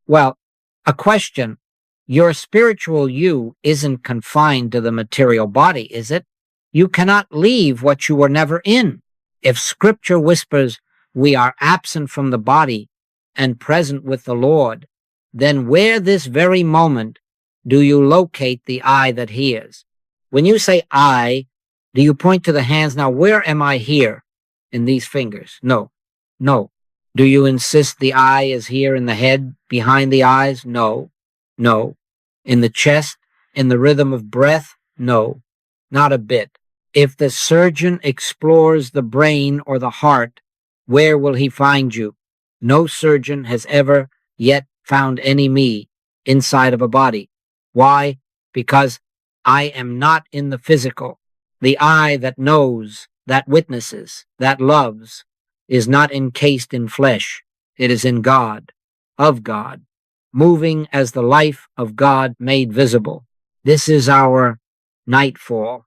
Well, a question. Your spiritual you isn't confined to the material body, is it? You cannot leave what you were never in. If Scripture whispers we are absent from the body and present with the Lord, then where this very moment do you locate the I that hears? When you say I, do you point to the hands? Now, where am I here in these fingers? No, no. Do you insist the I is here in the head, behind the eyes? No, no. In the chest, in the rhythm of breath? No, not a bit. If the surgeon explores the brain or the heart, where will he find you? No surgeon has ever yet found any me inside of a body. Why? Because I am not in the physical. The I that knows, that witnesses, that loves, is not encased in flesh. It is in God, of God, moving as the life of God made visible. This is our nightfall,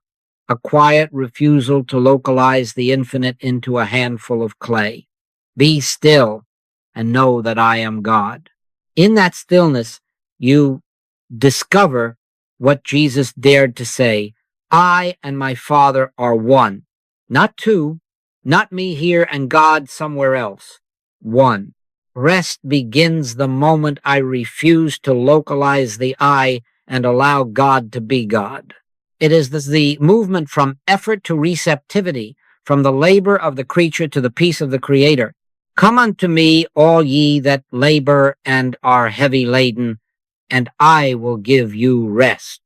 a quiet refusal to localize the infinite into a handful of clay. Be still and know that I am God. In that stillness, you discover what Jesus dared to say, I and my Father are one, not two, not me here and God somewhere else. One. Rest begins the moment I refuse to localize the I and allow God to be God. It is the movement from effort to receptivity, from the labor of the creature to the peace of the Creator. Come unto me, all ye that labor and are heavy laden, and I will give you rest.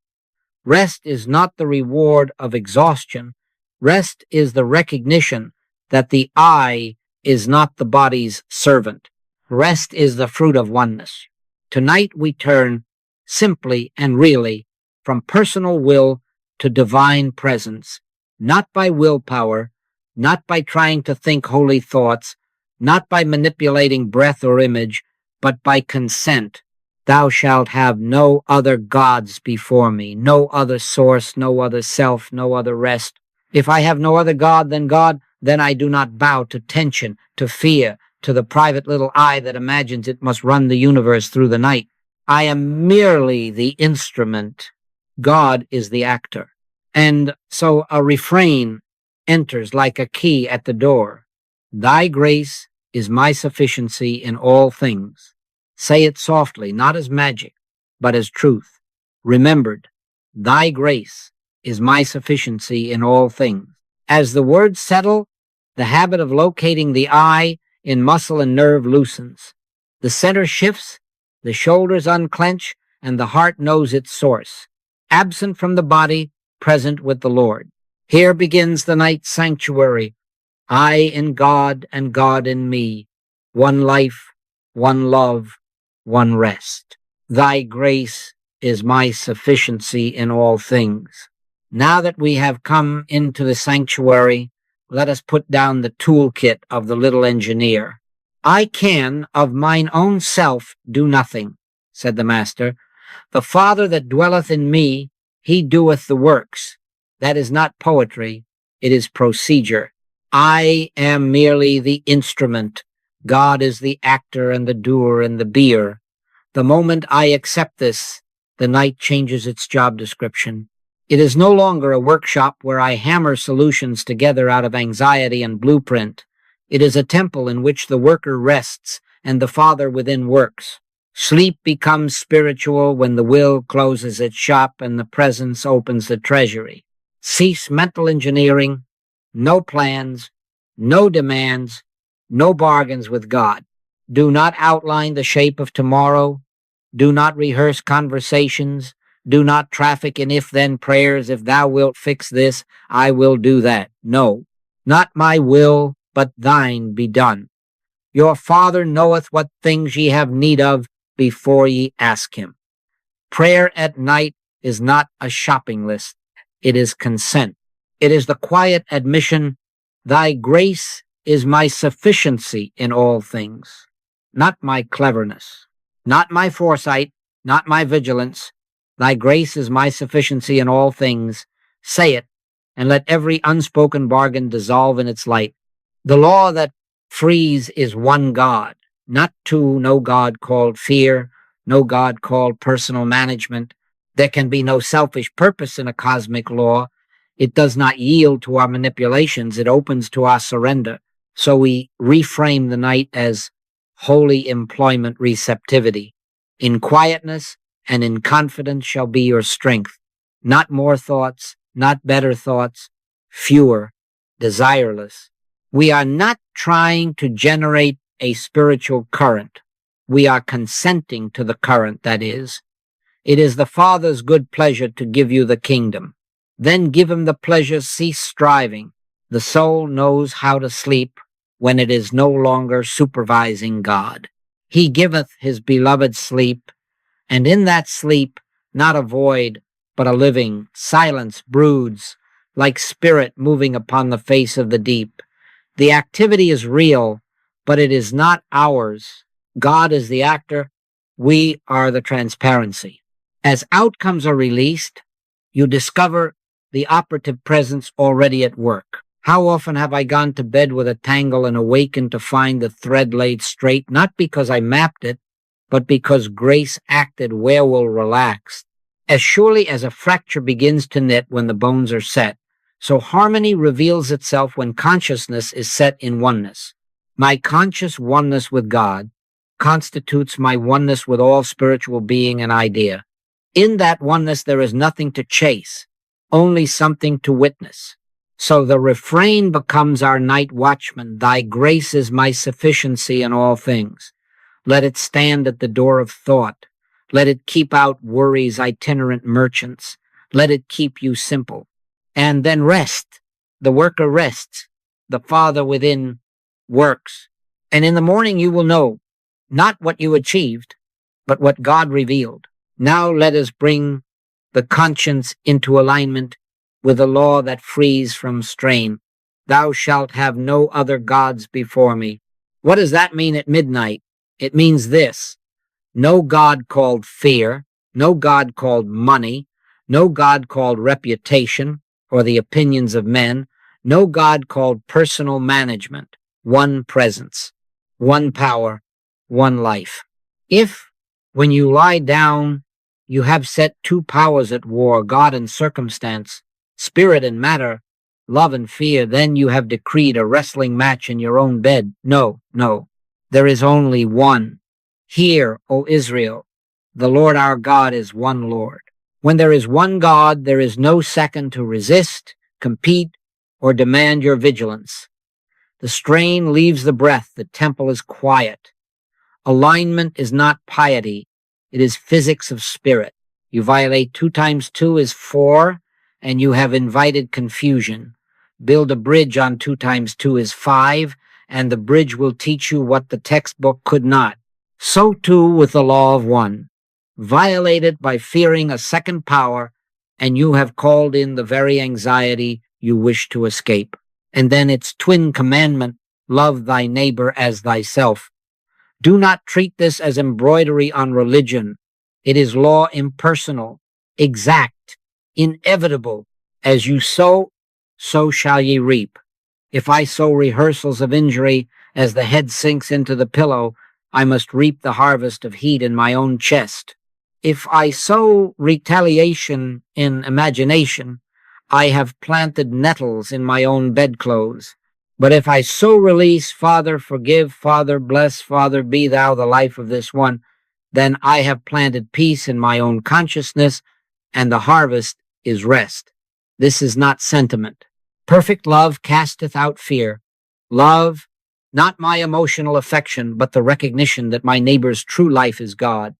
Rest is not the reward of exhaustion. Rest is the recognition that the I is not the body's servant. Rest is the fruit of oneness. Tonight we turn simply and really from personal will to divine presence, not by willpower, not by trying to think holy thoughts, not by manipulating breath or image, but by consent. Thou shalt have no other gods before me, no other source, no other self, no other rest. If I have no other God than God, then I do not bow to tension, to fear, to the private little I that imagines it must run the universe through the night. I am merely the instrument. God is the actor. And so a refrain enters like a key at the door. Thy grace is my sufficiency in all things. Say it softly, not as magic, but as truth. Remembered, thy grace is my sufficiency in all things. As the words settle, the habit of locating the I in muscle and nerve loosens. The center shifts, the shoulders unclench, and the heart knows its source. Absent from the body, present with the Lord. Here begins the night sanctuary. I in God and God in me. One life, one love, one rest. Thy grace is my sufficiency in all things. Now that we have come into the sanctuary, let us put down the toolkit of the little engineer. I can of mine own self do nothing, said the Master. The Father that dwelleth in me, he doeth the works. That is not poetry, it is procedure. I am merely the instrument. God is the actor and the doer and the beer. The moment I accept this, the night changes its job description. It is no longer a workshop where I hammer solutions together out of anxiety and blueprint. It is a temple in which the worker rests and the Father within works. Sleep becomes spiritual when the will closes its shop and the presence opens the treasury. Cease mental engineering, no plans, no demands, no bargains with God. Do not outline the shape of tomorrow. Do not rehearse conversations. Do not traffic in if-then prayers. If thou wilt fix this, I will do that. No, not my will, but thine be done. Your Father knoweth what things ye have need of before ye ask him. Prayer at night is not a shopping list. It is consent. It is the quiet admission, thy grace is my sufficiency in all things, not my cleverness, not my foresight, not my vigilance. Thy grace is my sufficiency in all things. Say it, and let every unspoken bargain dissolve in its light. The law that frees is one God, not two, no God called fear, no God called personal management. There can be no selfish purpose in a cosmic law. It does not yield to our manipulations. It opens to our surrender. So we reframe the night as holy employment receptivity. In quietness and in confidence shall be your strength. Not more thoughts, not better thoughts, fewer, desireless. We are not trying to generate a spiritual current. We are consenting to the current, that is. It is the Father's good pleasure to give you the kingdom. Then give him the pleasure, cease striving. The soul knows how to sleep when it is no longer supervising God. He giveth his beloved sleep, and in that sleep, not a void, but a living, silence broods, like spirit moving upon the face of the deep. The activity is real, but it is not ours. God is the actor. We are the transparency. As outcomes are released, you discover the operative presence already at work. How often have I gone to bed with a tangle and awakened to find the thread laid straight, not because I mapped it, but because grace acted where will relax. As surely as a fracture begins to knit when the bones are set, so harmony reveals itself when consciousness is set in oneness. My conscious oneness with God constitutes my oneness with all spiritual being and idea. In that oneness there is nothing to chase, only something to witness. So the refrain becomes our night watchman, thy grace is my sufficiency in all things. Let it stand at the door of thought. Let it keep out worry's itinerant merchants. Let it keep you simple. And then rest. The worker rests. The Father within works. And in the morning you will know not what you achieved, but what God revealed. Now let us bring the conscience into alignment with the law that frees from strain. Thou shalt have no other gods before me. What does that mean at midnight? It means this: no God called fear, no God called money, no God called reputation or the opinions of men, no God called personal management. One presence, one power, one life. If, when you lie down, you have set two powers at war, God and circumstance, spirit and matter, love and fear, then you have decreed a wrestling match in your own bed. No, no. There is only one. Hear, O Israel, the Lord our God is one Lord. When there is one God, there is no second to resist, compete, or demand your vigilance. The strain leaves the breath. The temple is quiet. Alignment is not piety. It is physics of spirit. You violate 2 times 2 is 4, and you have invited confusion. Build a bridge on 2 times 2 is 5, and the bridge will teach you what the textbook could not. So too with the law of one. Violate it by fearing a second power, and you have called in the very anxiety you wish to escape. And then its twin commandment, love thy neighbor as thyself. Do not treat this as embroidery on religion. It is law impersonal, exact, inevitable. As you sow, so shall ye reap. If I sow rehearsals of injury as the head sinks into the pillow, I must reap the harvest of heat in my own chest. If I sow retaliation in imagination, I have planted nettles in my own bedclothes. But if I sow release, Father, forgive, Father, bless, Father, be thou the life of this one, then I have planted peace in my own consciousness, and the harvest is rest. This is not sentiment. Perfect love casteth out fear. Love, not my emotional affection, but the recognition that my neighbor's true life is God,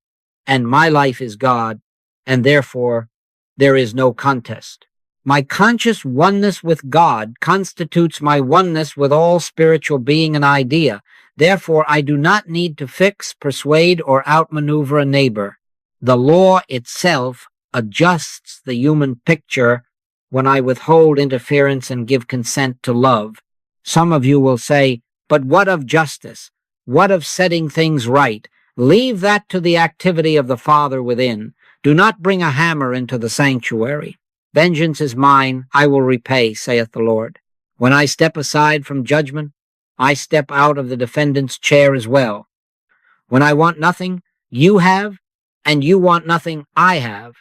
and my life is God, and therefore there is no contest. My conscious oneness with God constitutes my oneness with all spiritual being and idea. Therefore, I do not need to fix, persuade, or outmaneuver a neighbor. The law itself adjusts the human picture when I withhold interference and give consent to love. Some of you will say, but what of justice? What of setting things right? Leave that to the activity of the Father within. Do not bring a hammer into the sanctuary. Vengeance is mine, I will repay, saith the Lord. When I step aside from judgment, I step out of the defendant's chair as well. When I want nothing, you have, and you want nothing I have,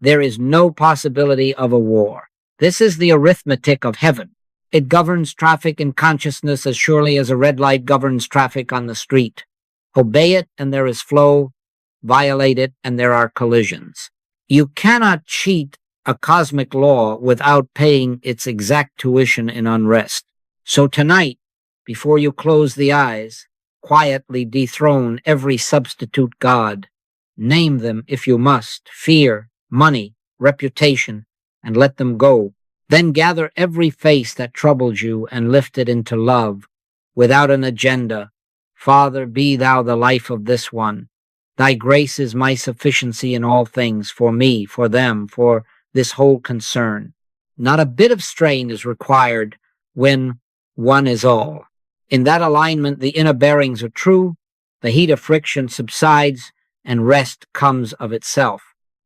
there is no possibility of a war. This is the arithmetic of heaven. It governs traffic in consciousness as surely as a red light governs traffic on the street. Obey it and there is flow. Violate it and there are collisions. You cannot cheat a cosmic law without paying its exact tuition in unrest. So tonight, before you close the eyes, quietly dethrone every substitute god. Name them if you must: fear, money, reputation, and let them go. Then gather every face that troubled you and lift it into love, without an agenda. Father, be thou the life of this one. Thy grace is my sufficiency in all things, for me, for them, for this whole concern. Not a bit of strain is required when one is all. In that alignment, the inner bearings are true, the heat of friction subsides, and rest comes of itself.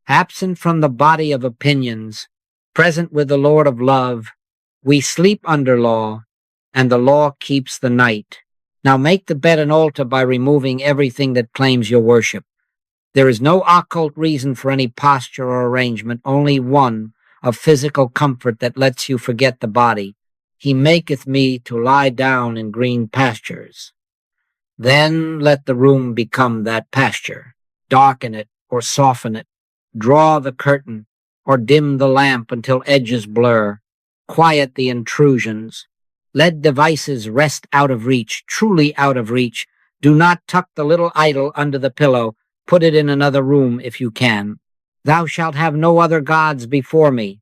Absent from the body of opinions, present with the Lord of love, we sleep under law, and the law keeps the night. Now make the bed an altar by removing everything that claims your worship. There is no occult reason for any posture or arrangement, only one of physical comfort that lets you forget the body. He maketh me to lie down in green pastures. Then let the room become that pasture. Darken it or soften it. Draw the curtain or dim the lamp until edges blur. Quiet the intrusions. Let devices rest out of reach, truly out of reach. Do not tuck the little idol under the pillow. Put it in another room if you can. Thou shalt have no other gods before me.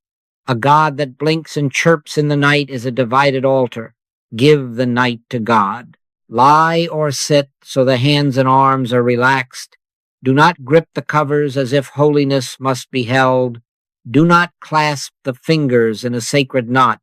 A god that blinks and chirps in the night is a divided altar. Give the night to God. Lie or sit so the hands and arms are relaxed. Do not grip the covers as if holiness must be held. Do not clasp the fingers in a sacred knot.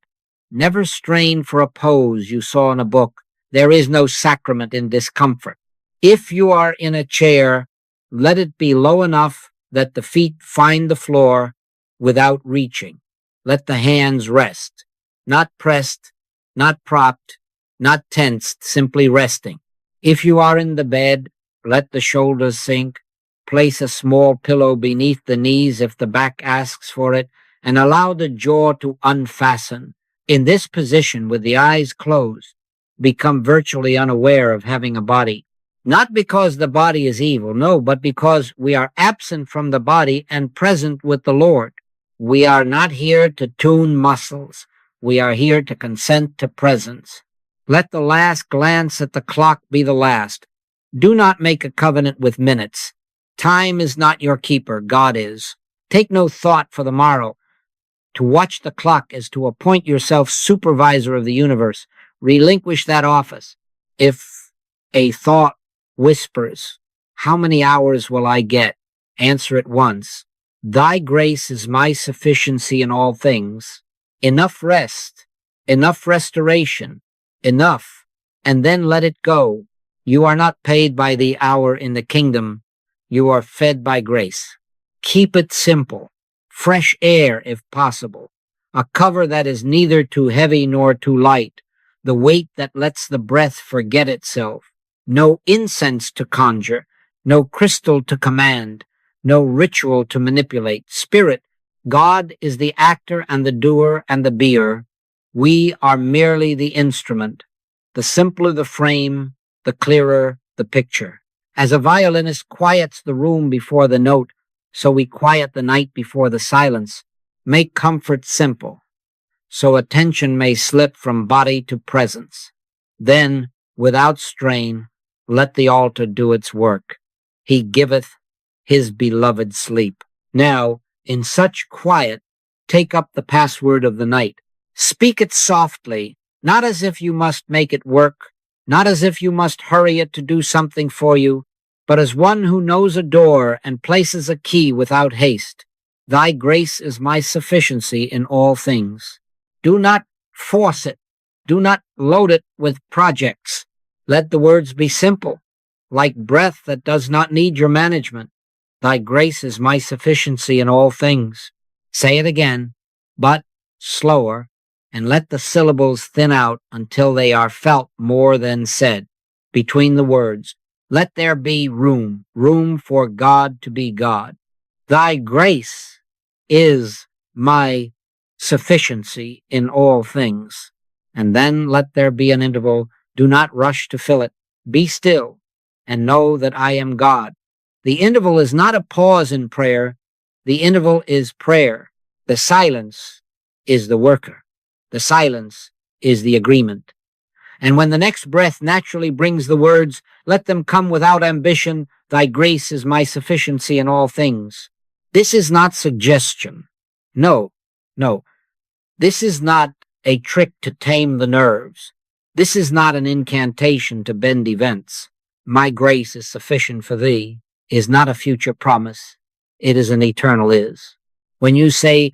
Never strain for a pose you saw in a book. There is no sacrament in discomfort. If you are in a chair, let it be low enough that the feet find the floor without reaching. Let the hands rest, not pressed, not propped, not tensed, simply resting. If you are in the bed, let the shoulders sink. Place a small pillow beneath the knees if the back asks for it, and allow the jaw to unfasten. In this position, with the eyes closed, become virtually unaware of having a body. Not because the body is evil, no, but because we are absent from the body and present with the Lord. We are not here to tune muscles. We are here to consent to presence. Let the last glance at the clock be the last. Do not make a covenant with minutes. Time is not your keeper, God is. Take no thought for the morrow. To watch the clock is to appoint yourself supervisor of the universe. Relinquish that office. If a thought whispers, "How many hours will I get?" answer it once. Thy grace is my sufficiency in all things. Enough rest, enough restoration, enough, and then let it go. You are not paid by the hour in the kingdom. You are fed by grace. Keep it simple. Fresh air, if possible. A cover that is neither too heavy nor too light. The weight that lets the breath forget itself. No incense to conjure. No crystal to command. No ritual to manipulate. Spirit, God is the actor and the doer and the beer. We are merely the instrument. The simpler the frame, the clearer the picture. As a violinist quiets the room before the note, so we quiet the night before the silence. Make comfort simple, so attention may slip from body to presence. Then, without strain, let the altar do its work. He giveth his beloved sleep. Now, in such quiet, take up the password of the night. Speak it softly, not as if you must make it work, not as if you must hurry it to do something for you, but as one who knows a door and places a key without haste. Thy grace is my sufficiency in all things. Do not force it. Do not load it with projects. Let the words be simple, like breath that does not need your management. Thy grace is my sufficiency in all things. Say it again, but slower, and let the syllables thin out until they are felt more than said. Between the words, Let there be room for God to be God. Thy grace is my sufficiency in all things. And then let there be an interval. Do not rush to fill it. Be still and know that I am God. The interval is not a pause in prayer. The interval is prayer. The silence is the worker. The silence is the agreement. And when the next breath naturally brings the words, let them come without ambition, thy grace is my sufficiency in all things. This is not suggestion. No. This is not a trick to tame the nerves. This is not an incantation to bend events. My grace is sufficient for thee is not a future promise. It is an eternal is. When you say,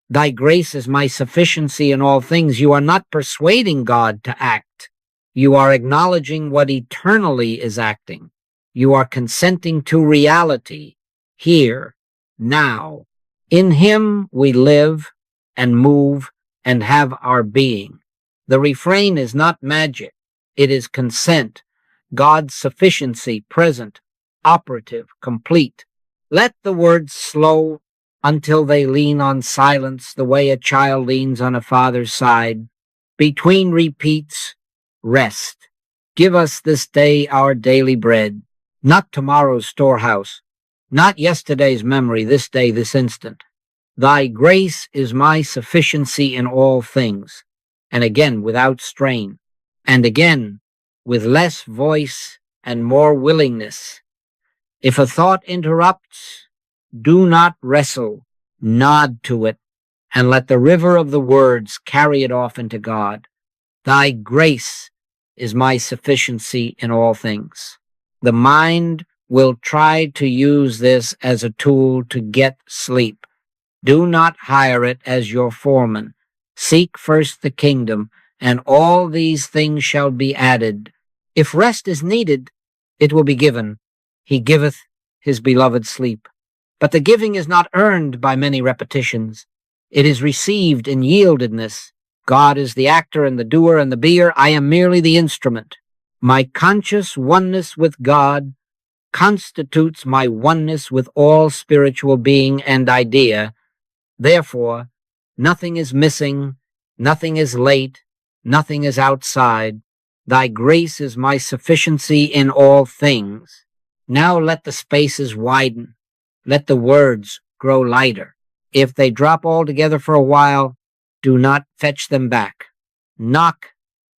thy grace is my sufficiency in all things, you are not persuading God to act. You are acknowledging what eternally is acting. You are consenting to reality, here, now. In him we live and move and have our being. The refrain is not magic. It is consent. God's sufficiency, present, operative, complete. Let the words slow until they lean on silence the way a child leans on a father's side. Between repeats, rest. Give us this day our daily bread, not tomorrow's storehouse, not yesterday's memory, this day, this instant. Thy grace is my sufficiency in all things. And again, without strain. And again, with less voice and more willingness. If a thought interrupts, do not wrestle, nod to it, and let the river of the words carry it off into God. Thy grace is my sufficiency in all things. The mind will try to use this as a tool to get sleep. Do not hire it as your foreman. Seek first the kingdom, and all these things shall be added. If rest is needed, it will be given. He giveth his beloved sleep. But the giving is not earned by many repetitions. It is received in yieldedness. God is the actor and the doer and the beer. I am merely the instrument. My conscious oneness with God constitutes my oneness with all spiritual being and idea. Therefore, nothing is missing, nothing is late, nothing is outside. Thy grace is my sufficiency in all things. Now let the spaces widen. Let the words grow lighter. If they drop altogether for a while, do not fetch them back. Knock,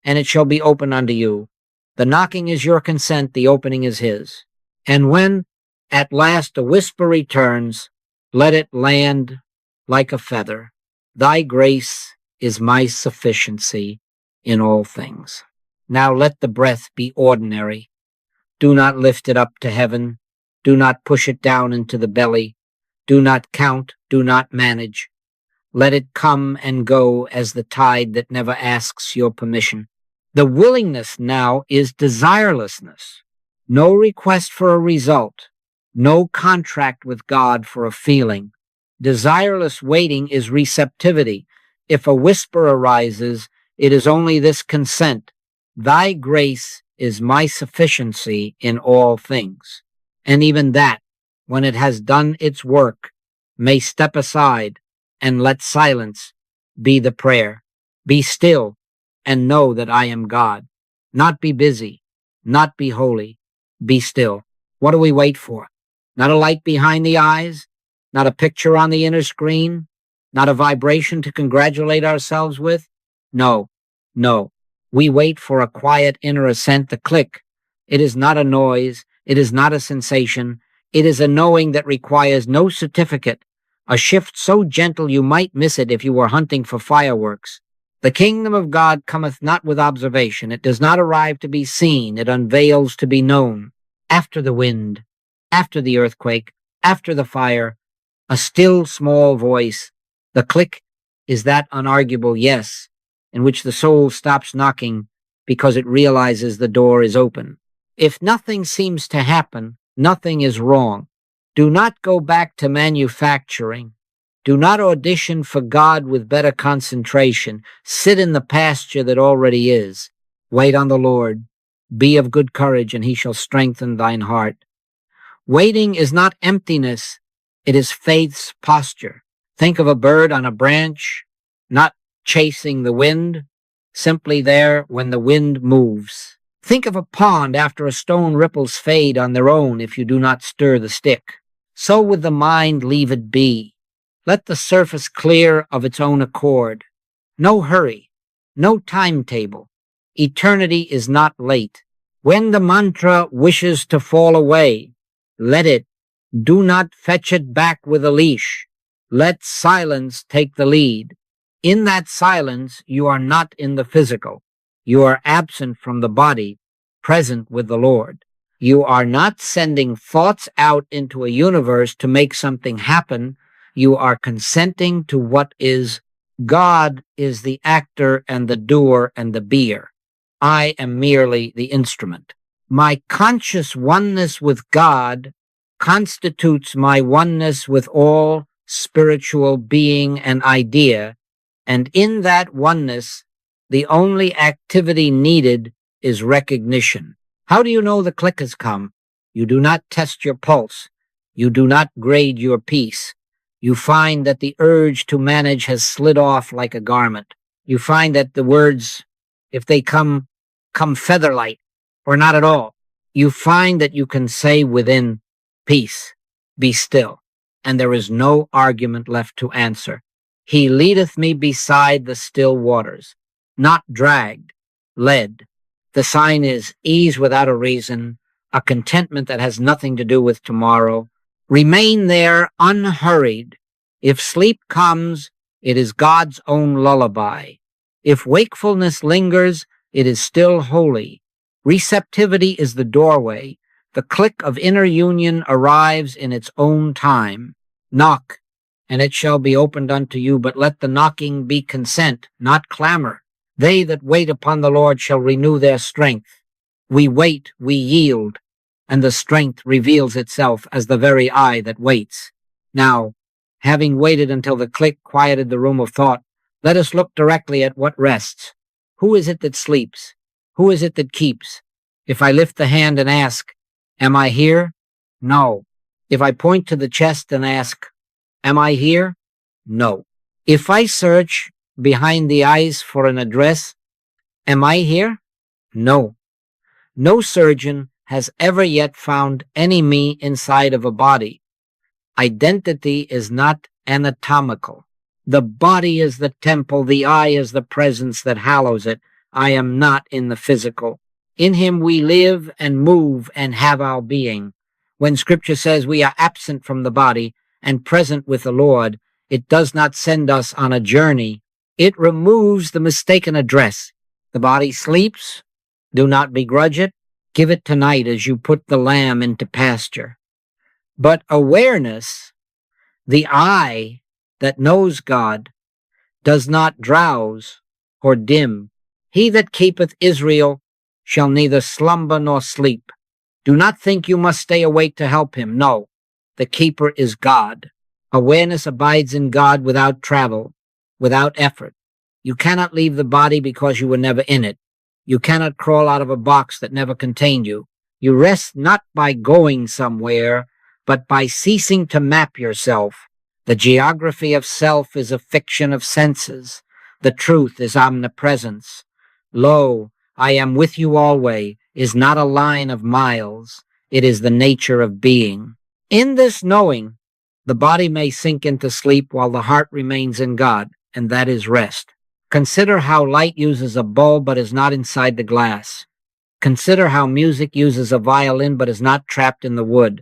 and it shall be open unto you. The knocking is your consent, the opening is his. And when at last a whisper returns, let it land like a feather. Thy grace is my sufficiency in all things. Now let the breath be ordinary. Do not lift it up to heaven. Do not push it down into the belly. Do not count. Do not manage. Let it come and go as the tide that never asks your permission. The willingness now is desirelessness. No request for a result. No contract with God for a feeling. Desireless waiting is receptivity. If a whisper arises, it is only this consent. Thy grace is my sufficiency in all things. And even that, when it has done its work, may step aside and let silence be the prayer. Be still and know that I am God. Not be busy, not be holy. Be still. What do we wait for? Not a light behind the eyes, not a picture on the inner screen, not a vibration to congratulate ourselves with? No. We wait for a quiet inner assent to click. It is not a noise. It is not a sensation. It is a knowing that requires no certificate, a shift so gentle you might miss it if you were hunting for fireworks. The kingdom of God cometh not with observation. It does not arrive to be seen. It unveils to be known. After the wind, after the earthquake, after the fire, a still small voice. The click is that unarguable yes, in which the soul stops knocking because it realizes the door is open. If nothing seems to happen, nothing is wrong. Do not go back to manufacturing. Do not audition for God with better concentration. Sit in the pasture that already is. Wait on the Lord. Be of good courage, and he shall strengthen thine heart. Waiting is not emptiness, it is faith's posture. Think of a bird on a branch, not chasing the wind, simply there when the wind moves. Think of a pond after a stone ripples fade on their own if you do not stir the stick. So with the mind leave it be. Let the surface clear of its own accord. No hurry, no timetable. Eternity is not late. When the mantra wishes to fall away, let it. Do not fetch it back with a leash. Let silence take the lead. In that silence, you are not in the physical. You are absent from the body, present with the Lord. You are not sending thoughts out into a universe to make something happen. You are consenting to what is. God is the actor and the doer and the beer. I am merely the instrument. My conscious oneness with God constitutes my oneness with all spiritual being and idea, and in that oneness, the only activity needed is recognition. How do you know the click has come? You do not test your pulse. You do not grade your peace. You find that the urge to manage has slid off like a garment. You find that the words, if they come featherlight or not at all. You find that you can say within, peace, be still, and there is no argument left to answer. He leadeth me beside the still waters, not dragged, led. The sign is ease without a reason, a contentment that has nothing to do with tomorrow. Remain there unhurried. If sleep comes, it is God's own lullaby. If wakefulness lingers, it is still holy. Receptivity is the doorway. The click of inner union arrives in its own time. Knock, and it shall be opened unto you, but let the knocking be consent, not clamor. They that wait upon the Lord shall renew their strength. We wait, we yield, and the strength reveals itself as the very eye that waits. Now, having waited until the click quieted the room of thought, let us look directly at what rests. Who is it that sleeps? Who is it that keeps? If I lift the hand and ask, am I here? No. If I point to the chest and ask, am I here? No. If I search behind the eyes for an address, am I here? No. No surgeon has ever yet found any me inside of a body. Identity is not anatomical. The body is the temple, the eye is the presence that hallows it. I am not in the physical. In him we live and move and have our being. When Scripture says we are absent from the body and present with the Lord, it does not send us on a journey. It removes the mistaken address. The body sleeps. Do not begrudge it. Give it tonight as you put the lamb into pasture. But awareness, the I that knows God, does not drowse or dim. He that keepeth Israel shall neither slumber nor sleep. Do not think you must stay awake to help him. No, the keeper is God. Awareness abides in God without travel, without effort. You cannot leave the body because you were never in it. You cannot crawl out of a box that never contained you. You rest not by going somewhere, but by ceasing to map yourself. The geography of self is a fiction of senses. The truth is omnipresence. Lo, I am with you always is not a line of miles. It is the nature of being. In this knowing, the body may sink into sleep while the heart remains in God, and that is rest. Consider how light uses a bulb but is not inside the glass. Consider how music uses a violin but is not trapped in the wood.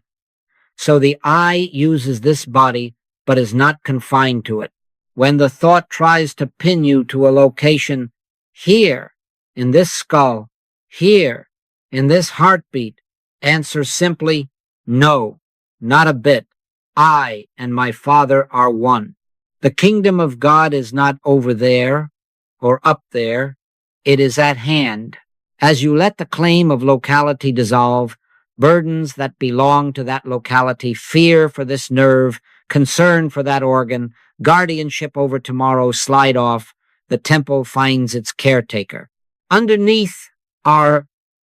So the I uses this body but is not confined to it. When the thought tries to pin you to a location, here, in this skull, here, in this heartbeat, answer simply, no, not a bit. I and my Father are one. The kingdom of God is not over there or up there. It is at hand. As you let the claim of locality dissolve, burdens that belong to that locality, fear for this nerve, concern for that organ, guardianship over tomorrow slide off, the temple finds its caretaker. Underneath are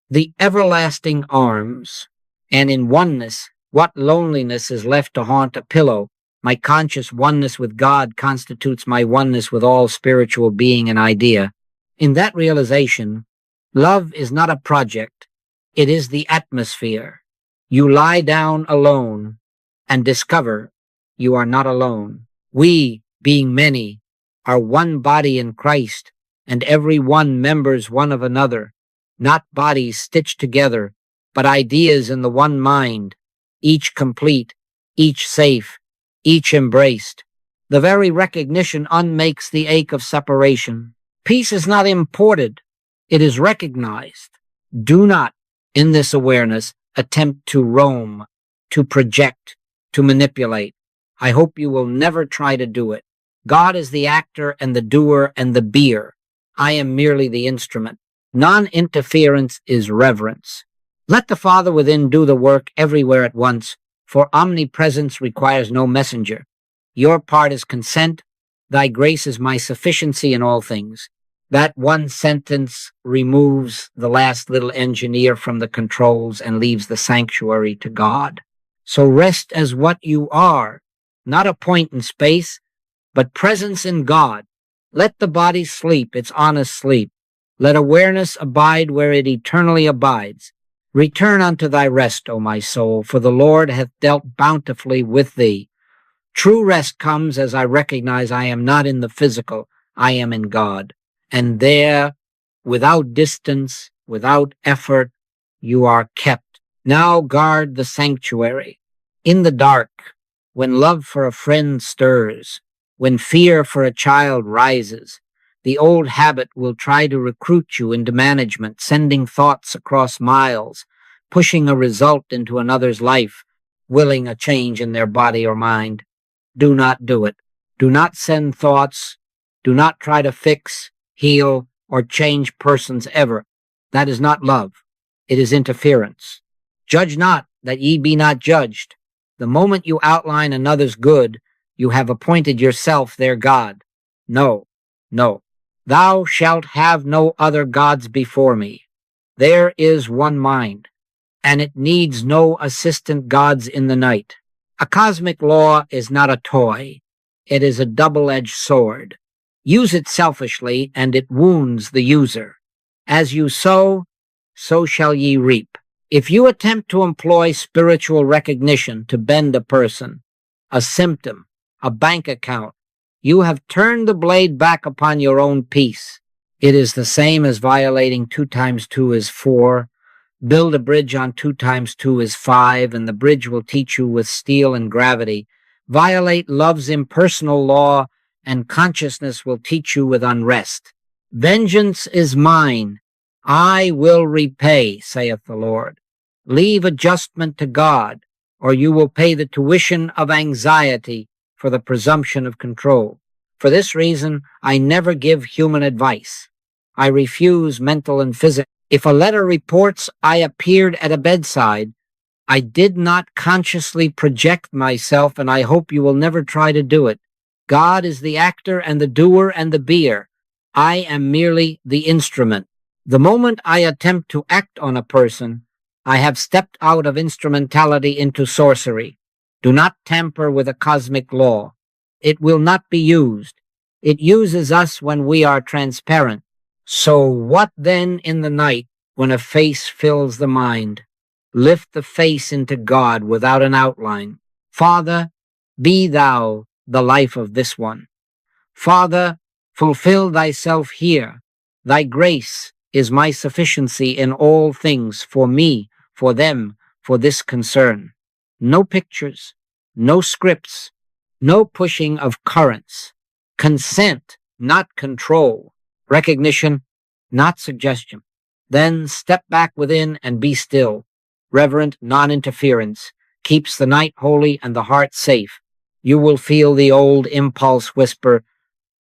the everlasting arms, and in oneness, what loneliness is left to haunt a pillow? My conscious oneness with God constitutes my oneness with all spiritual being and idea. In that realization, love is not a project, it is the atmosphere. You lie down alone and discover you are not alone. We, being many, are one body in Christ, and every one members one of another, not bodies stitched together, but ideas in the one mind, each complete, each safe, each embraced. The very recognition unmakes the ache of separation. Peace is not imported, it is recognized. Do not, in this awareness, attempt to roam, to project, to manipulate. I hope you will never try to do it. God is the actor and the doer and the beer. I am merely the instrument. Non-interference is reverence. Let the Father within do the work everywhere at once, for omnipresence requires no messenger. Your part is consent. Thy grace is my sufficiency in all things. That one sentence removes the last little engineer from the controls and leaves the sanctuary to God. So rest as what you are, not a point in space, but presence in God. Let the body sleep its honest sleep. Let awareness abide where it eternally abides. Return unto thy rest, O my soul, for the Lord hath dealt bountifully with thee. True rest comes as I recognize I am not in the physical, I am in God. And there, without distance, without effort, you are kept. Now guard the sanctuary. In the dark, when love for a friend stirs, when fear for a child rises, the old habit will try to recruit you into management, sending thoughts across miles, pushing a result into another's life, willing a change in their body or mind. Do not do it. Do not send thoughts. Do not try to fix, heal, or change persons ever. That is not love. It is interference. Judge not, that ye be not judged. The moment you outline another's good, you have appointed yourself their God. No, no. Thou shalt have no other gods before me. There is one mind, and it needs no assistant gods in the night. A cosmic law is not a toy. It is a double-edged sword. Use it selfishly, and it wounds the user. As you sow, so shall ye reap. If you attempt to employ spiritual recognition to bend a person, a symptom, a bank account, you have turned the blade back upon your own peace. It is the same as violating 2 times 2 is 4. Build a bridge on 2 times 2 is 5, and the bridge will teach you with steel and gravity. Violate love's impersonal law, and consciousness will teach you with unrest. Vengeance is mine. I will repay, saith the Lord. Leave adjustment to God, or you will pay the tuition of anxiety for the presumption of control. For this reason, I never give human advice. I refuse mental and physical. If a letter reports I appeared at a bedside, I did not consciously project myself, and I hope you will never try to do it. God is the actor and the doer and the beer. I am merely the instrument. The moment I attempt to act on a person, I have stepped out of instrumentality into sorcery. Do not tamper with a cosmic law. It will not be used. It uses us when we are transparent. So what then in the night when a face fills the mind? Lift the face into God without an outline. Father, be thou the life of this one. Father, fulfill thyself here. Thy grace is my sufficiency in all things, for me, for them, for this concern. No pictures, no scripts, no pushing of currents. Consent, not control. Recognition, not suggestion. Then step back within and be still. Reverent non-interference keeps the night holy and the heart safe. You will feel the old impulse whisper,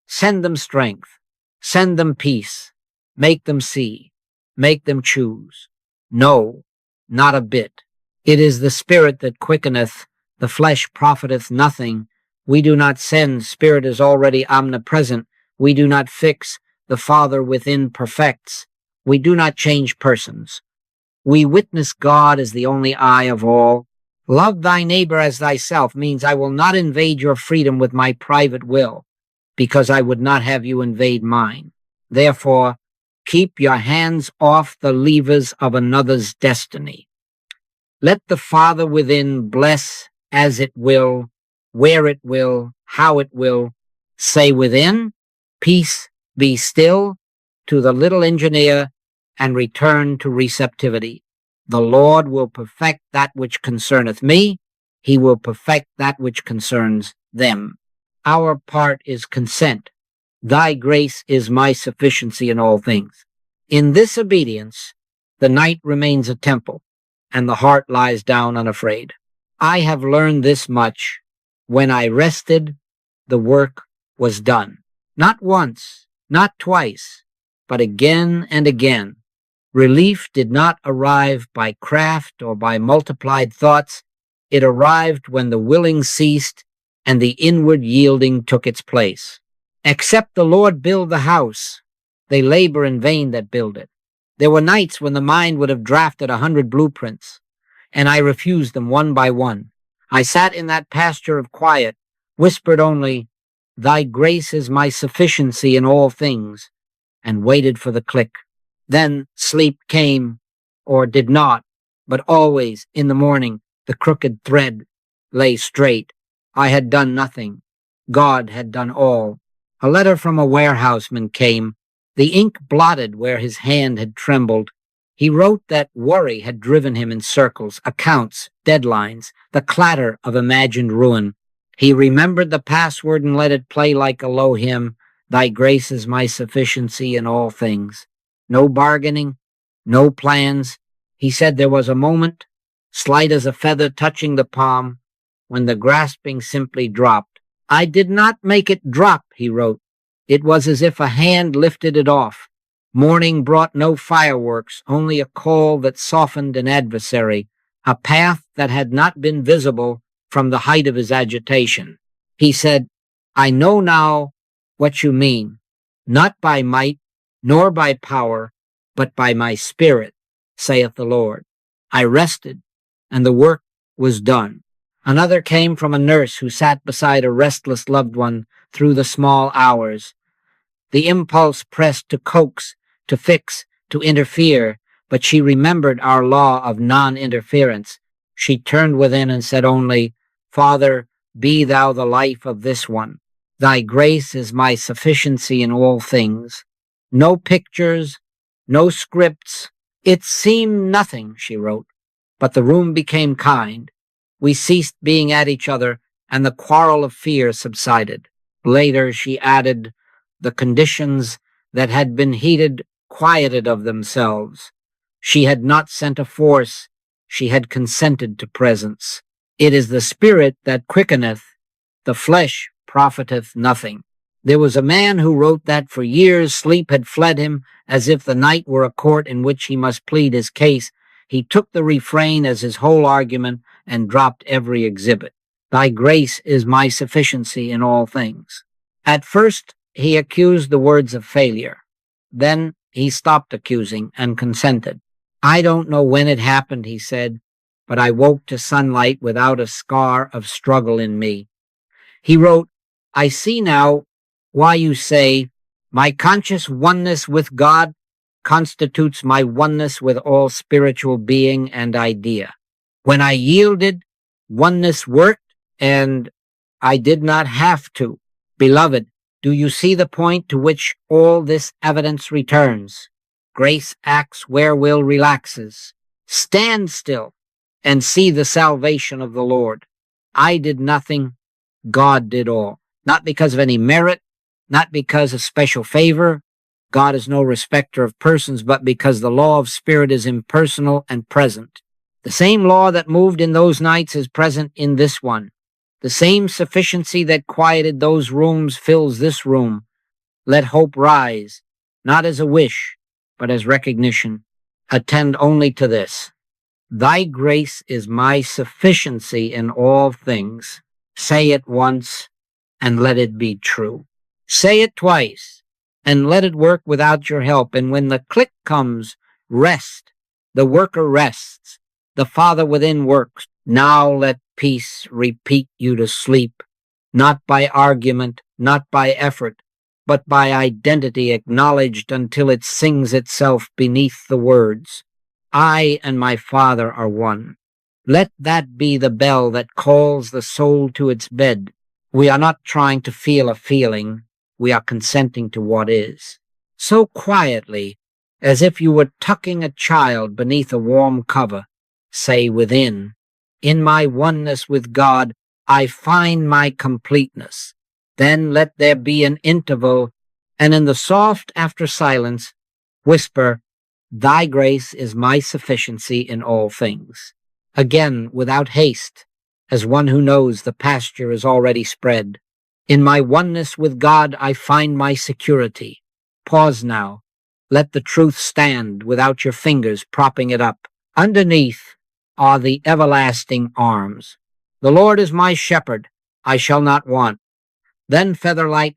send them strength, send them peace, make them see, make them choose. No, not a bit. It is the spirit that quickeneth, the flesh profiteth nothing. We do not send, spirit is already omnipresent. We do not fix, the Father within perfects. We do not change persons. We witness God as the only eye of all. Love thy neighbor as thyself means I will not invade your freedom with my private will, because I would not have you invade mine. Therefore, keep your hands off the levers of another's destiny. Let the Father within bless as it will, where it will, how it will. Say within, peace, be still, to the little engineer, and return to receptivity. The Lord will perfect that which concerneth me. He will perfect that which concerns them. Our part is consent. Thy grace is my sufficiency in all things. In this obedience, the night remains a temple, and the heart lies down unafraid. I have learned this much. When I rested, the work was done. Not once, not twice, but again and again. Relief did not arrive by craft or by multiplied thoughts. It arrived when the willing ceased and the inward yielding took its place. Except the Lord build the house, they labor in vain that build it. There were nights when the mind would have drafted 100 blueprints, and I refused them one by one. I sat in that pasture of quiet, whispered only, Thy grace is my sufficiency in all things, and waited for the click. Then sleep came, or did not, but always in the morning the crooked thread lay straight. I had done nothing. God had done all. A letter from a warehouseman came. The ink blotted where his hand had trembled. He wrote that worry had driven him in circles, accounts, deadlines, the clatter of imagined ruin. He remembered the password and let it play like a low hymn, Thy grace is my sufficiency in all things. No bargaining, no plans. He said there was a moment, slight as a feather touching the palm, when the grasping simply dropped. I did not make it drop, he wrote. It was as if a hand lifted it off. Morning brought no fireworks, only a call that softened an adversary, a path that had not been visible from the height of his agitation. He said, I know now what you mean, not by might, nor by power, but by my spirit, saith the Lord. I rested, and the work was done. Another came from a nurse who sat beside a restless loved one through the small hours. The impulse pressed to coax, to fix, to interfere, but she remembered our law of non-interference. She turned within and said only, Father, be thou the life of this one. Thy grace is my sufficiency in all things. No pictures, no scripts. It seemed nothing, she wrote, but the room became kind. We ceased being at each other, and the quarrel of fear subsided. Later, she added, the conditions that had been heated quieted of themselves. She had not sent a force, she had consented to presence. It is the spirit that quickeneth, the flesh profiteth nothing. There was a man who wrote that for years sleep had fled him as if the night were a court in which he must plead his case. He took the refrain as his whole argument and dropped every exhibit. Thy grace is my sufficiency in all things. At first, he accused the words of failure. Then he stopped accusing and consented. I don't know when it happened, he said, but I woke to sunlight without a scar of struggle in me. He wrote, I see now why you say, my conscious oneness with God constitutes my oneness with all spiritual being and idea. When I yielded, oneness worked, and I did not have to. Beloved, do you see the point to which all this evidence returns? Grace acts where will relaxes. Stand still and see the salvation of the Lord. I did nothing, God did all. Not because of any merit, not because of special favor. God is no respecter of persons, but because the law of spirit is impersonal and present. The same law that moved in those nights is present in this one. The same sufficiency that quieted those rooms fills this room. Let hope rise, not as a wish, but as recognition. Attend only to this. Thy grace is my sufficiency in all things. Say it once, and let it be true. Say it twice, and let it work without your help. And when the click comes, rest The worker rests. The Father within works. Now let peace repeat you to sleep, not by argument, not by effort, but by identity acknowledged until it sings itself beneath the words. I and my Father are one. Let that be the bell that calls the soul to its bed. We are not trying to feel a feeling. We are consenting to what is. So quietly, as if you were tucking a child beneath a warm cover, say within, in my oneness with God, I find my completeness. Then let there be an interval, and in the soft after silence, whisper, Thy grace is my sufficiency in all things. Again, without haste, as one who knows the pasture is already spread. In my oneness with God, I find my security. Pause now. Let the truth stand without your fingers propping it up. Underneath are the everlasting arms. The Lord is my shepherd. I shall not want. Then, Featherlight,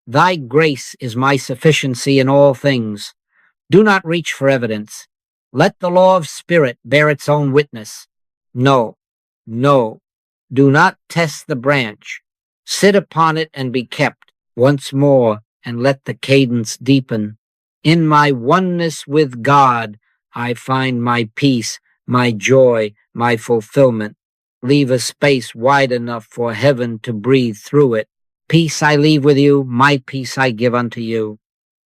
thy grace is my sufficiency in all things. Do not reach for evidence. Let the law of spirit bear its own witness. No, no, do not test the branch. Sit upon it and be kept once more, and let the cadence deepen. In my oneness with God, I find my peace, my joy, my fulfillment. Leave a space wide enough for heaven to breathe through it. Peace I leave with you, my peace I give unto you.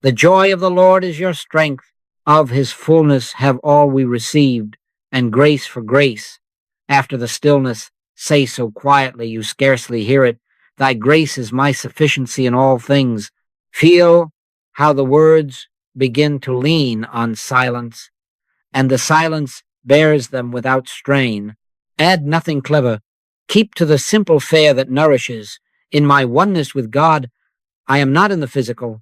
The joy of the Lord is your strength. Of his fullness have all we received, and grace for grace. After the stillness, say so quietly you scarcely hear it, Thy grace is my sufficiency in all things. Feel how the words begin to lean on silence, and the silence bears them without strain. Add nothing clever. Keep to the simple fare that nourishes. In my oneness with God, I am not in the physical.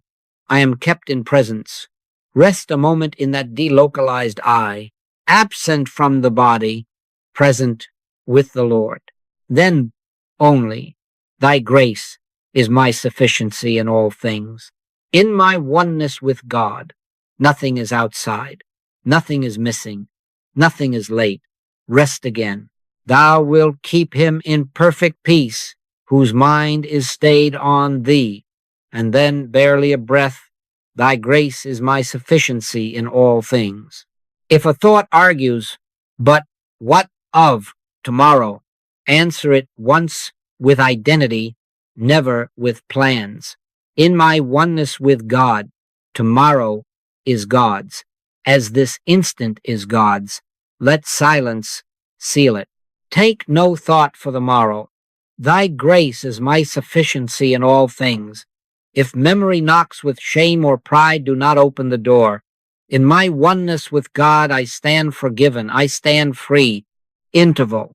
I am kept in presence. Rest a moment in that delocalized I, absent from the body, present with the Lord. Then only thy grace is my sufficiency in all things. In my oneness with God, nothing is outside, nothing is missing, nothing is late. Rest again. Thou wilt keep him in perfect peace, whose mind is stayed on thee. And then, barely a breath, thy grace is my sufficiency in all things. If a thought argues, but what of tomorrow? Answer it once with identity, never with plans. In my oneness with God, tomorrow is God's, as this instant is God's. Let silence seal it. Take no thought for the morrow. Thy grace is my sufficiency in all things. If memory knocks with shame or pride, do not open the door. In my oneness with God, I stand forgiven. I stand free. Interval.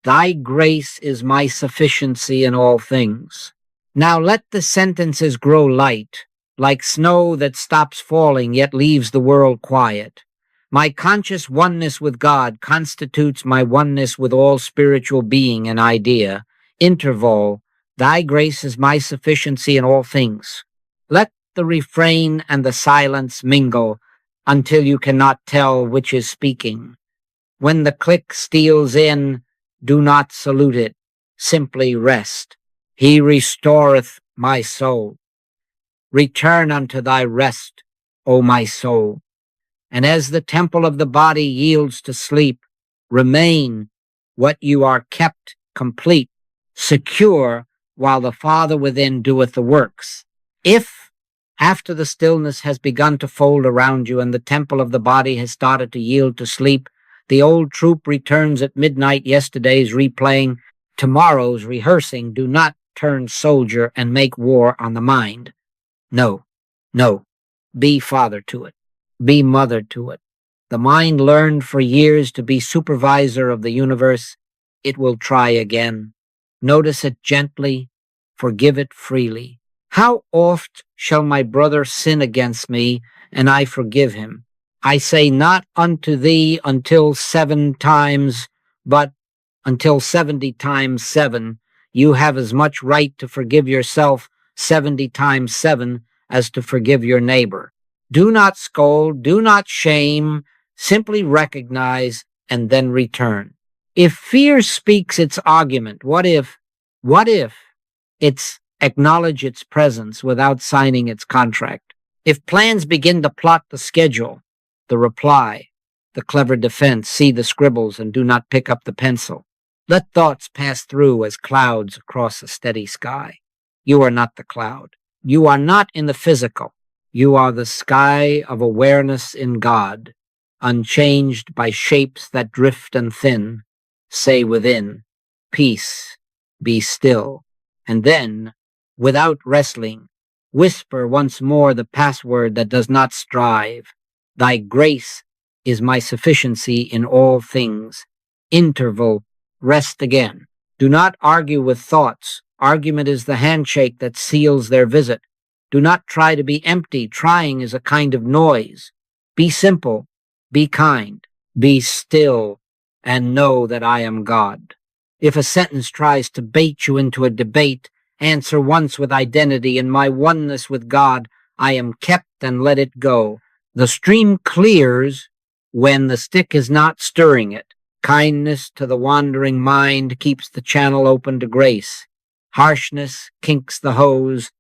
Thy grace is my sufficiency in all things. Now let the sentences grow light, like snow that stops falling yet leaves the world quiet. My conscious oneness with God constitutes my oneness with all spiritual being and idea. Interval. Thy grace is my sufficiency in all things. Let the refrain and the silence mingle until you cannot tell which is speaking. When the click steals in, do not salute it. Simply rest. He restoreth my soul. Return unto thy rest, O my soul. And as the temple of the body yields to sleep, remain what you are kept complete, secure, while the Father within doeth the works. If, after the stillness has begun to fold around you and the temple of the body has started to yield to sleep, the old troop returns at midnight, yesterday's replaying, tomorrow's rehearsing, do not turn soldier and make war on the mind. No, no, be father to it. Be mother to it. The mind learned for years to be supervisor of the universe. It will try again. Notice it gently. Forgive it freely. How oft shall my brother sin against me, and I forgive him? I say not unto thee until 7 times, but until 70 times 7. You have as much right to forgive yourself 70 times 7 as to forgive your neighbor. Do not scold, do not shame. Simply recognize and then return. If fear speaks its argument, what if it's acknowledge its presence without signing its contract? If plans begin to plot the schedule, the reply, the clever defense, see the scribbles and do not pick up the pencil. Let thoughts pass through as clouds across a steady sky. You are not the cloud. You are not in the physical. You are the sky of awareness in God, unchanged by shapes that drift and thin. Say within, peace, be still. And then, without wrestling, whisper once more the password that does not strive. Thy grace is my sufficiency in all things. Interval, rest again. Do not argue with thoughts. Argument is the handshake that seals their visit. Do not try to be empty. Trying is a kind of noise. Be simple. Be kind. Be still, and know that I am God. If a sentence tries to bait you into a debate, answer once with identity. In my oneness with God, I am kept and let it go. The stream clears when the stick is not stirring it. Kindness to the wandering mind keeps the channel open to grace. Harshness kinks the hose.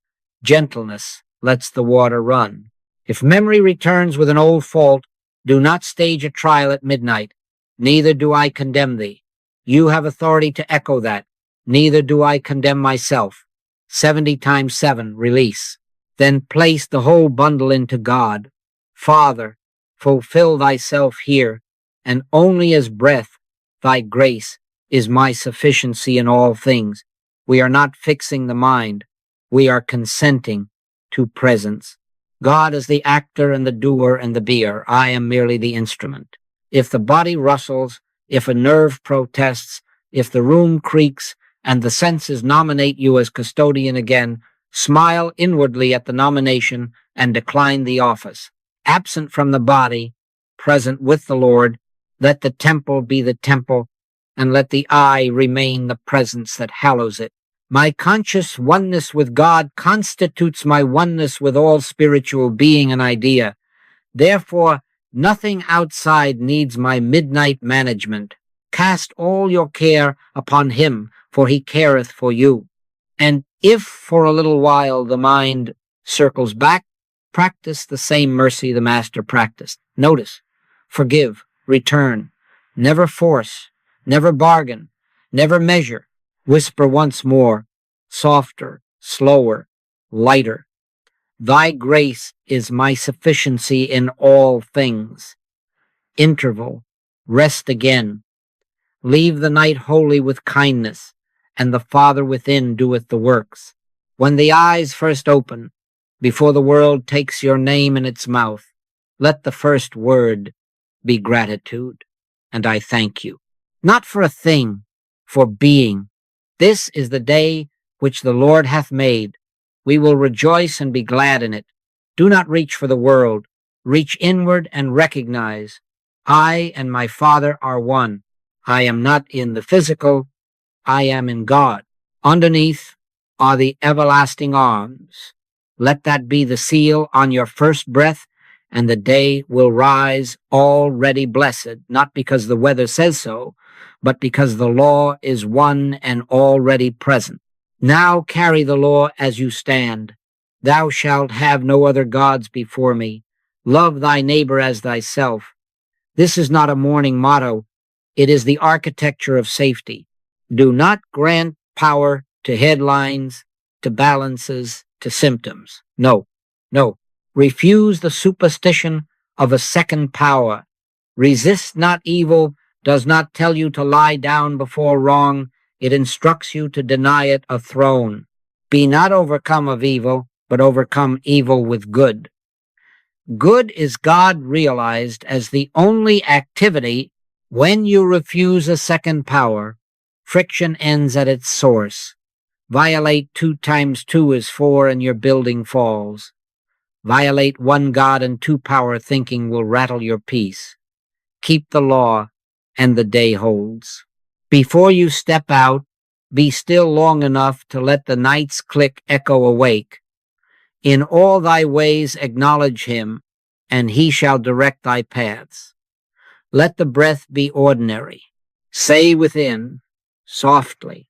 Gentleness lets the water run. If memory returns with an old fault, do not stage a trial at midnight. Neither do I condemn thee. You have authority to echo that. Neither do I condemn myself. 70 times 7, release. Then place the whole bundle into God. Father, fulfill thyself here, and only as breath, thy grace is my sufficiency in all things. We are not fixing the mind. We are consenting to presence. God is the actor and the doer and the beer. I am merely the instrument. If the body rustles, if a nerve protests, if the room creaks, and the senses nominate you as custodian again, smile inwardly at the nomination and decline the office. Absent from the body, present with the Lord, let the temple be the temple, and let the I remain the presence that hallows it. My conscious oneness with God constitutes my oneness with all spiritual being and idea. Therefore, nothing outside needs my midnight management. Cast all your care upon him, for he careth for you. And if for a little while the mind circles back, practice the same mercy the Master practiced. Notice, forgive, return, never force, never bargain, never measure. Whisper once more, softer, slower, lighter. Thy grace is my sufficiency in all things. Interval, rest again. Leave the night holy with kindness, and the Father within doeth the works. When the eyes first open, before the world takes your name in its mouth, let the first word be gratitude, and I thank you. Not for a thing, for being. This is the day which the Lord hath made. We will rejoice and be glad in it. Do not reach for the world. Reach inward and recognize, I and my Father are one. I am not in the physical. I am in God. Underneath are the everlasting arms. Let that be the seal on your first breath, and the day will rise already blessed, not because the weather says so, but because the law is one and already present. Now carry the law as you stand. Thou shalt have no other gods before me. Love thy neighbor as thyself. This is not a morning motto. It is the architecture of safety. Do not grant power to headlines, to balances, to symptoms. No, no. Refuse the superstition of a second power. Resist not evil does not tell you to lie down before wrong. It instructs you to deny it a throne. Be not overcome of evil, but overcome evil with good. Good is God realized as the only activity. When you refuse a second power, friction ends at its source. Violate 2 times 2 is 4 and your building falls. Violate one God and 2 power thinking will rattle your peace. Keep the law and the day holds. Before you step out, be still long enough to let the night's click echo awake. In all thy ways acknowledge him, and he shall direct thy paths. Let the breath be ordinary. Say within, softly,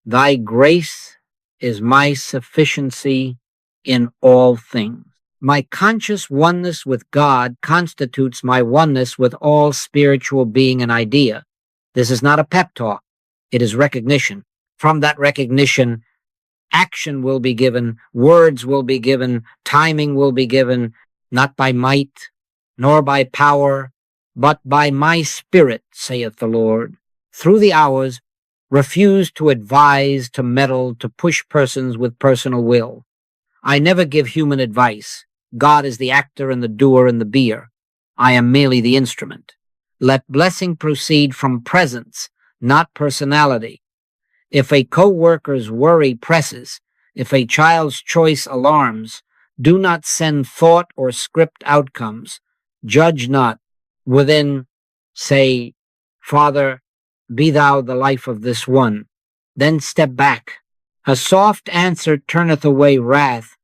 Thy grace is my sufficiency in all things. My conscious oneness with God constitutes my oneness with all spiritual being and idea. This is not a pep talk. It is recognition. From that recognition, action will be given, words will be given, timing will be given, not by might, nor by power, but by my spirit, saith the Lord. Through the hours, refuse to advise, to meddle, to push persons with personal will. I never give human advice. God is the actor and the doer and the beer. I am merely the instrument. Let blessing proceed from presence, not personality. If a co-worker's worry presses, if a child's choice alarms, do not send thought or script outcomes. Judge not. Within, say, Father, be thou the life of this one. Then step back. A soft answer turneth away wrath,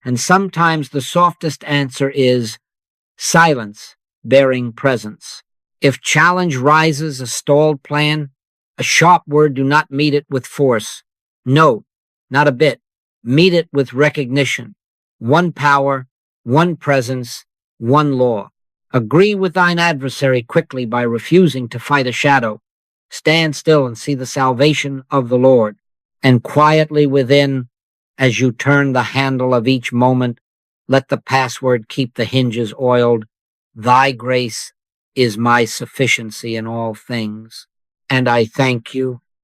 and sometimes the softest answer is silence bearing presence. If challenge rises, a stalled plan, a sharp word, do not meet it with force. No, not a bit. Meet it with recognition. One power, one presence, one law. Agree with thine adversary quickly by refusing to fight a shadow. Stand still and see the salvation of the Lord. And quietly within, as you turn the handle of each moment, let the password keep the hinges oiled. Thy grace is my sufficiency in all things. And I thank you,